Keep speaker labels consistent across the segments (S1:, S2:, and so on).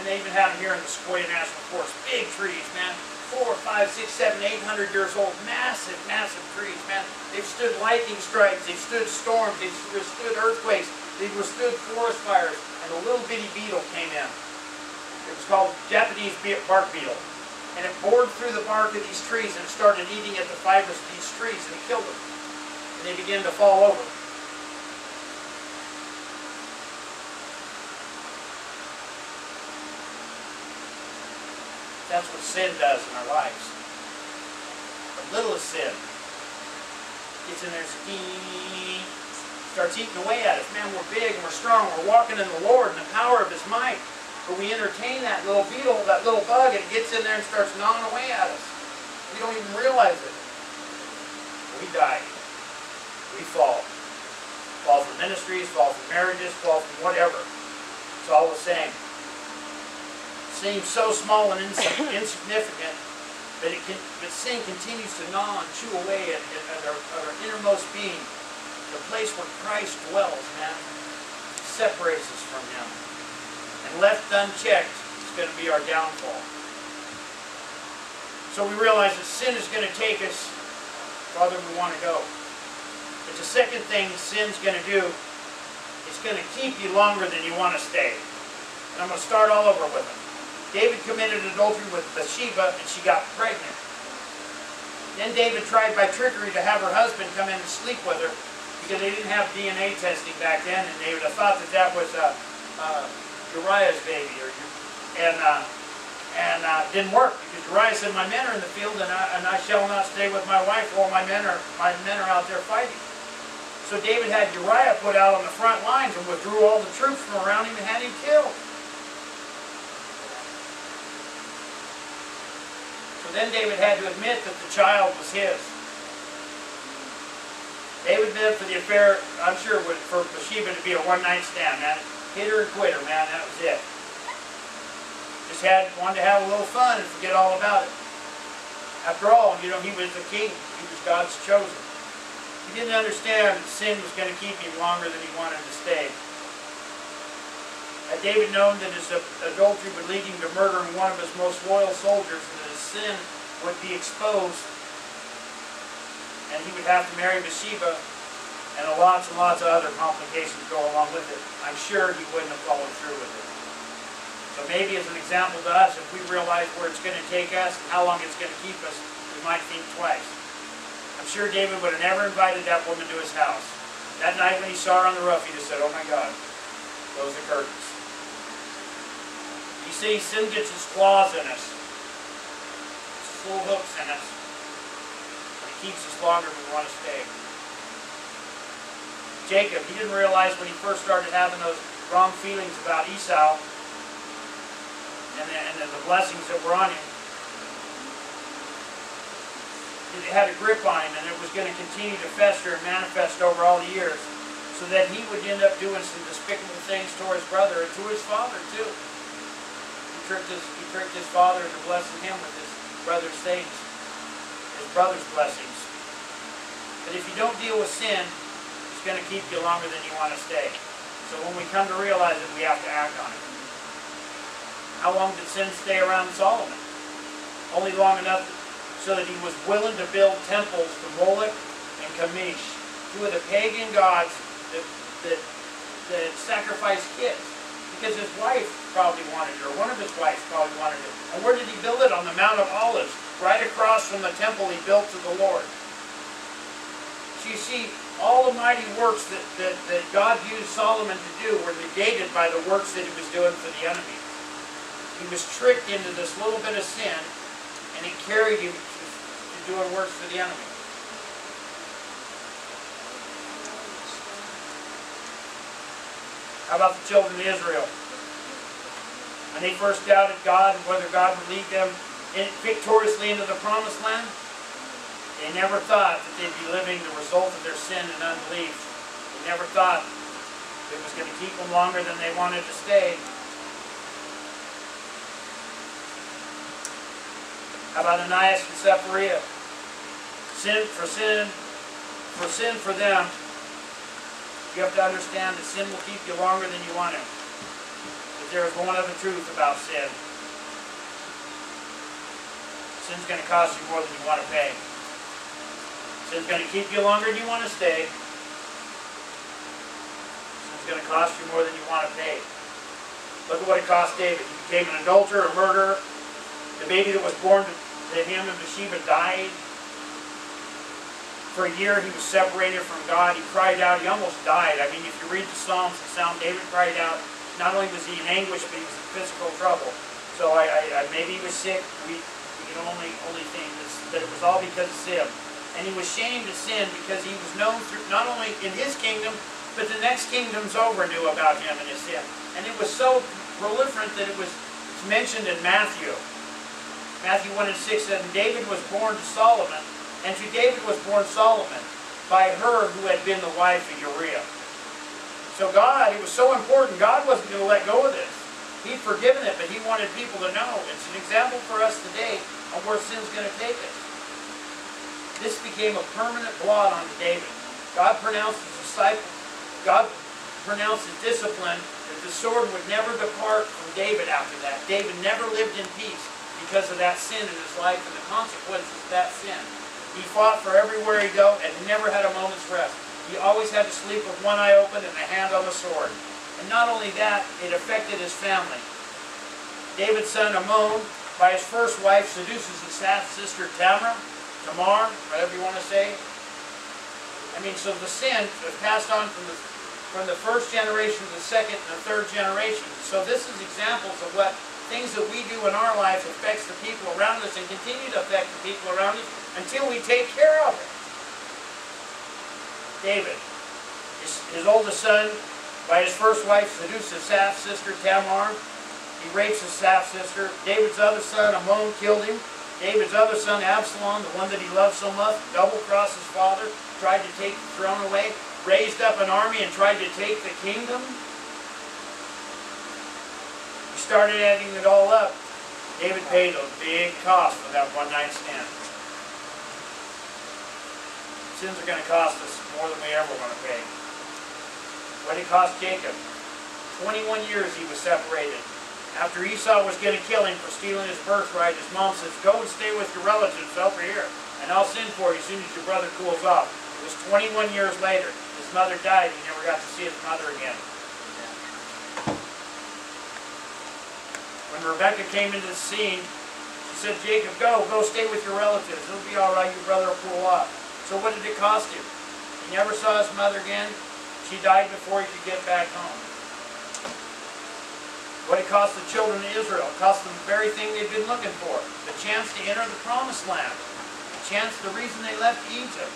S1: And they even had them here in the Sequoia National Forest. Big trees, man. 4, 5, 6, 7, 800 years old. Massive, massive trees, man. They've stood lightning strikes. They've stood storms. They've withstood earthquakes. They've withstood forest fires. And a little bitty beetle came in. It was called Japanese bark beetle. And it bored through the bark of these trees and it started eating at the fibers of these trees and it killed them. And they began to fall over. That's what sin does in our lives. The littlest sin gets in there and starts eating away at us. Man, we're big and we're strong. We're walking in the Lord and the power of His might. But we entertain that little beetle, that little bug, and it gets in there and starts gnawing away at us. We don't even realize it. We die. We fall. Fall from ministries, fall from marriages, fall from whatever. It's all the same. Seems so small and insignificant, but sin continues to gnaw and chew away at our innermost being. The place where Christ dwells, man, separates us from Him. And left unchecked, it's going to be our downfall. So we realize that sin is going to take us farther than we want to go. But the second thing sin's going to do, it's going to keep you longer than you want to stay. And I'm going to start all over with it. David committed adultery with Bathsheba and she got pregnant. Then David tried by trickery to have her husband come in and sleep with her because they didn't have DNA testing back then, and they would have thought that that was Uriah's baby. And didn't work because Uriah said, "My men are in the field and I shall not stay with my wife while my men are out there fighting." So David had Uriah put out on the front lines and withdrew all the troops from around him and had him killed. Then David had to admit that the child was his. David meant for the affair, I'm sure, for Bathsheba to be a one-night stand, man. Hit her and quit her, man. That was it. Just wanted to have a little fun and forget all about it. After all, you know, he was the king. He was God's chosen. He didn't understand that sin was going to keep him longer than he wanted to stay. Had David known that his adultery would lead him to murdering one of his most loyal soldiers, and that his sin would be exposed, and he would have to marry Bathsheba, and lots and lots of other complications go along with it, I'm sure he wouldn't have followed through with it. So maybe as an example to us, if we realize where it's going to take us and how long it's going to keep us, we might think twice. I'm sure David would have never invited that woman to his house. That night when he saw her on the roof, he just said, "Oh my God, close the curtains." You see, sin gets its claws in us. Its full hooks in us. But it keeps us longer than we want to stay. Jacob, he didn't realize when he first started having those wrong feelings about Esau and the blessings that were on him. It had a grip on him, and it was going to continue to fester and manifest over all the years, so that he would end up doing some despicable things to his brother and to his father too. He tricked his father into blessing him with his brother's things, his brother's blessings. But if you don't deal with sin, it's going to keep you longer than you want to stay. So when we come to realize it, we have to act on it. How long did sin stay around Solomon? Only long enough so that he was willing to build temples to Moloch and Chemosh, two of the pagan gods that sacrificed kids. Because his wife probably wanted it, or one of his wives probably wanted it. And where did he build it? On the Mount of Olives, right across from the temple he built to the Lord. So you see, all the mighty works that God used Solomon to do were negated by the works that he was doing for the enemy. He was tricked into this little bit of sin, and it carried him to doing works for the enemy. How about the children of Israel? When they first doubted God and whether God would lead them victoriously into the promised land, they never thought that they'd be living the result of their sin and unbelief. They never thought it was going to keep them longer than they wanted to stay. How about Ananias and Sapphira? Sin for them, you have to understand that sin will keep you longer than you want it. But there is one other truth about sin. Sin's going to cost you more than you want to pay. Sin's going to keep you longer than you want to stay. Sin's going to cost you more than you want to pay. Look at what it cost David. He became an adulterer, a murderer. The baby that was born to him and Bathsheba died. For a year he was separated from God. He cried out. He almost died. I mean, if you read the Psalms, the Psalm David cried out. Not only was he in anguish, but he was in physical trouble. So maybe he was sick. We can only think that it was all because of sin. And he was shamed to sin because he was known through, not only in his kingdom, but the next kingdoms over knew about him and his sin. And it was so proliferant that it's mentioned in Matthew. Matthew 1 and 6 said, "And David was born to Solomon, and to David was born Solomon, by her who had been the wife of Uriah." So God, it was so important, God wasn't going to let go of this. He'd forgiven it, but he wanted people to know. It's an example for us today of where sin's going to take us. This became a permanent blot onto David. God pronounced discipline that the sword would never depart from David after that. David never lived in peace because of that sin in his life and the consequences of that sin. He fought for everywhere he go and never had a moment's rest. He always had to sleep with one eye open and a hand on the sword. And not only that, it affected his family. David's son Amnon, by his first wife, seduces his half-sister Tamar, whatever you want to say. I mean, so the sin was passed on from the first generation to the second and the third generation. So this is examples of what things that we do in our lives affects the people around us and continue to affect the people around us until we take care of it. David, his oldest son, by his first wife, seduced his half-sister Tamar. He rapes his half-sister. David's other son, Amnon, killed him. David's other son, Absalom, the one that he loved so much, double-crossed his father, tried to take the throne away, raised up an army and tried to take the kingdom. He started adding it all up. David paid a big cost for that one-night stand. Sins are going to cost us more than we ever want to pay. What did it cost Jacob? 21 years he was separated. After Esau was going to kill him for stealing his birthright, his mom says, "Go and stay with your relatives over here, and I'll send for you as soon as your brother cools off." It was 21 years later. His mother died. He never got to see his mother again. When Rebekah came into the scene, she said, "Jacob, go stay with your relatives. It'll be all right. Your brother will cool off." So what did it cost him? He never saw his mother again. She died before he could get back home. What it cost the children of Israel? It cost them the very thing they'd been looking for. The chance to enter the promised land. The reason they left Egypt.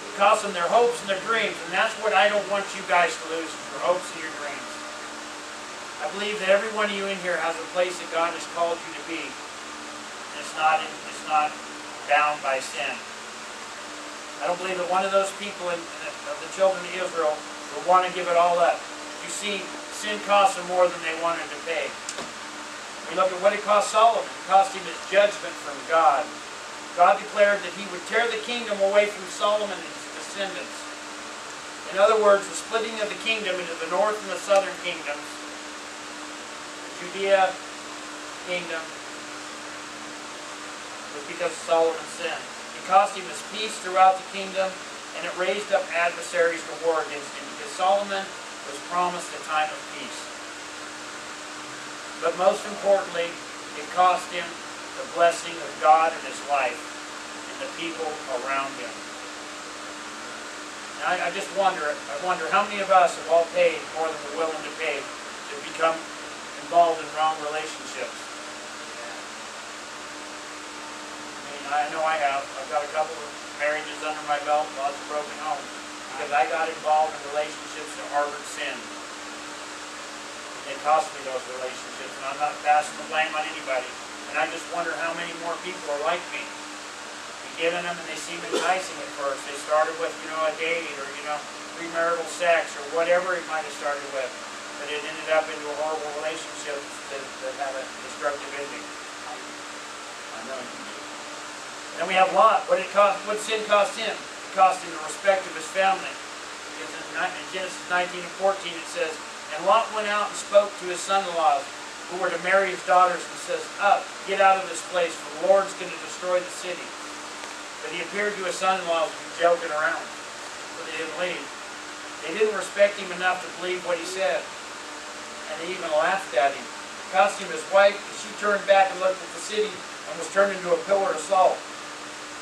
S1: It cost them their hopes and their dreams. And that's what I don't want you guys to lose, is your hopes and your dreams. I believe that every one of you in here has a place that God has called you to be. And it's not bound by sin. I don't believe that one of those people of the children of Israel would want to give it all up. You see, sin cost them more than they wanted to pay. We look at what it cost Solomon. It cost him his judgment from God. God declared that he would tear the kingdom away from Solomon and his descendants. In other words, the splitting of the kingdom into the north and the southern kingdoms, the Judea kingdom, was because of Solomon's sin. It cost him his peace throughout the kingdom, and it raised up adversaries to war against him, because Solomon was promised a time of peace. But most importantly, it cost him the blessing of God in his life and the people around him. Now, I wonder how many of us have all paid more than we're willing to pay to become involved in wrong relationships. I know I have. I've got a couple of marriages under my belt, lots of broken homes, because I got involved in relationships that harbored sin. It cost me those relationships, and I'm not passing the blame on anybody. And I just wonder how many more people are like me. You're giving them, and they seem enticing at first. They started with, a date, or, premarital sex, or whatever it might have started with. But it ended up into a horrible relationship that had a destructive ending. I know you do. Then we have Lot. What did sin cost him? It cost him the respect of his family. Because in Genesis 19 and 14 it says, and Lot went out and spoke to his son-in-laws, who were to marry his daughters, and says, up, get out of this place, for the Lord's going to destroy the city. But he appeared to his son-in-laws to be joking around, so they didn't leave. They didn't respect him enough to believe what he said, and they even laughed at him. It cost him his wife, and she turned back and looked at the city, and was turned into a pillar of salt.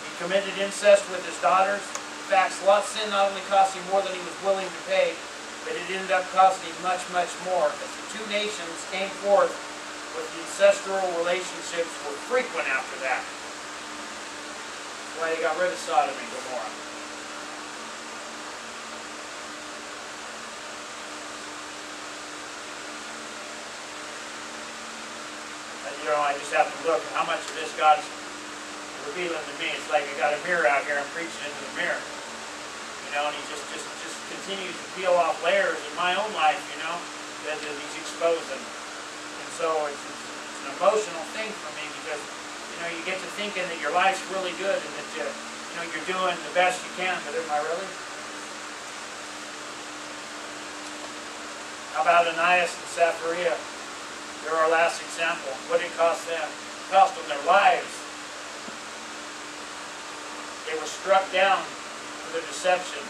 S1: He committed incest with his daughters. In fact, Lot's sin not only cost him more than he was willing to pay, but it ended up costing him much, much more, as the two nations came forth with the ancestral relationships were frequent after that. That's why they got rid of Sodom and Gomorrah. And, you know, I just have to look at how much of this God's revealing to me. It's like I got a mirror out here, I'm preaching into the mirror. You know, and he just continues to peel off layers in my own life, you know, that he's exposing. And so it's an emotional thing for me, because, you know, you get to thinking that your life's really good and that you know, you're doing the best you can, but am I really? How about Ananias and Sapphira? They're our last example. What did it cost them? It cost them their lives. They were struck down for their deception.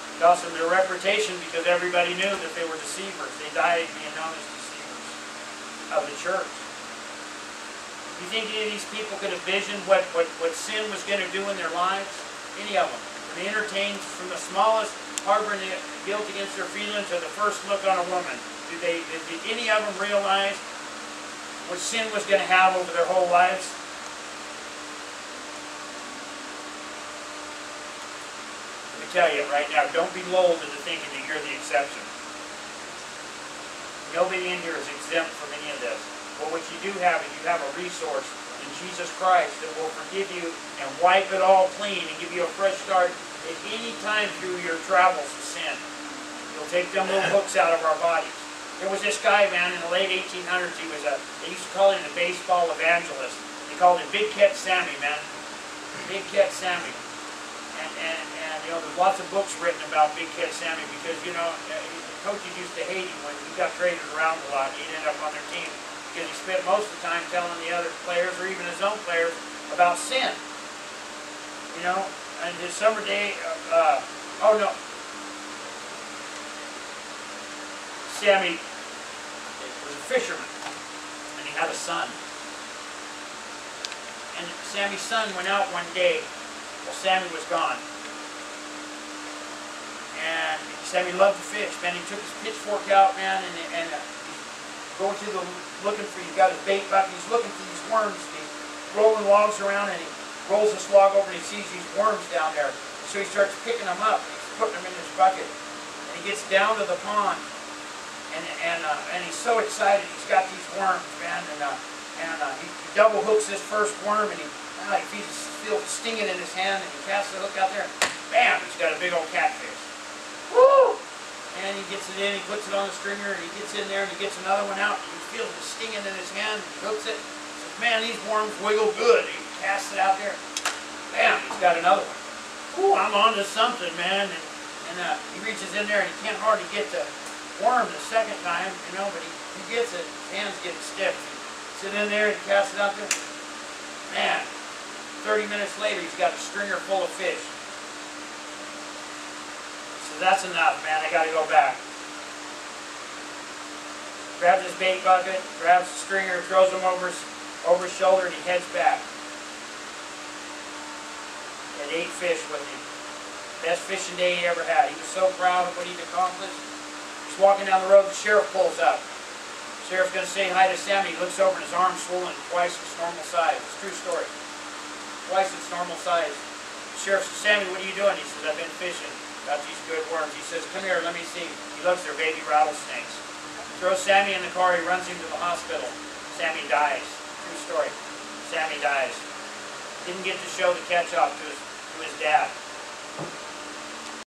S1: It cost them their reputation, because everybody knew that they were deceivers. They died being known as deceivers of the church. You think any of these people could have visioned what sin was going to do in their lives? Any of them. They entertained from the smallest harboring guilt against their feelings to the first look on a woman. Did any of them realize what sin was going to have over their whole lives? Let me tell you right now, don't be lulled into thinking that you're the exception. Nobody in here is exempt from any of this. But what you do have is you have a resource in Jesus Christ that will forgive you and wipe it all clean and give you a fresh start at any time through your travels of sin. He'll take them little hooks out of our bodies. There was this guy, man, in the late 1800s. He was they used to call him the baseball evangelist. They called him Big Cat Sammy, man. Big Cat Sammy. And you know, there's lots of books written about Big Cat Sammy, because, you know, coaches used to hate him when he got traded around a lot. He'd end up on their team, because he spent most of the time telling the other players, or even his own players, about sin. You know, and his summer day, Sammy was a fisherman, and he had a son. And Sammy's son went out one day while Sammy was gone. And Sammy loved to fish, man. He took his pitchfork out, man, and going to looking for, he's got his bait bucket, he's looking for these worms, he's rolling logs around, and he rolls this log over and he sees these worms down there. So he starts picking them up, and he's putting them in his bucket. And he gets down to the pond, and he's so excited, he's got these worms, man, and he double hooks this first worm, and he feels stinging in his hand, and he casts the hook out there, bam, he's got a big old catfish. Woo! And he gets it in, he puts it on the stringer, and he gets in there, and he gets another one out, and he feels it stinging in his hand, and he hooks it. He says, man, these worms wiggle good. He casts it out there. Bam, he's got another one. Ooh, I'm on to something, man. And he reaches in there, and he can't hardly get the worm the second time, you know, but he gets it. His hands get stiff. He sits in there, and he casts it out there. Man, 30 minutes later, he's got a stringer full of fish. That's enough, man. I got to go back. Grabs his bait bucket, grabs the stringer, throws him over his shoulder, and he heads back. Had 8 fish with him. Best fishing day he ever had. He was so proud of what he'd accomplished. He's walking down the road, the sheriff pulls up. The sheriff's going to say hi to Sammy. He looks over and his arm's swollen twice its normal size. It's a true story. Twice its normal size. The sheriff says, Sammy, what are you doing? He says, I've been fishing. Got these good worms. He says, come here, let me see. He looks, they're baby rattlesnakes. Throws Sammy in the car, he runs him to the hospital. Sammy dies. True story. Sammy dies. Didn't get to show the catch-off to his dad.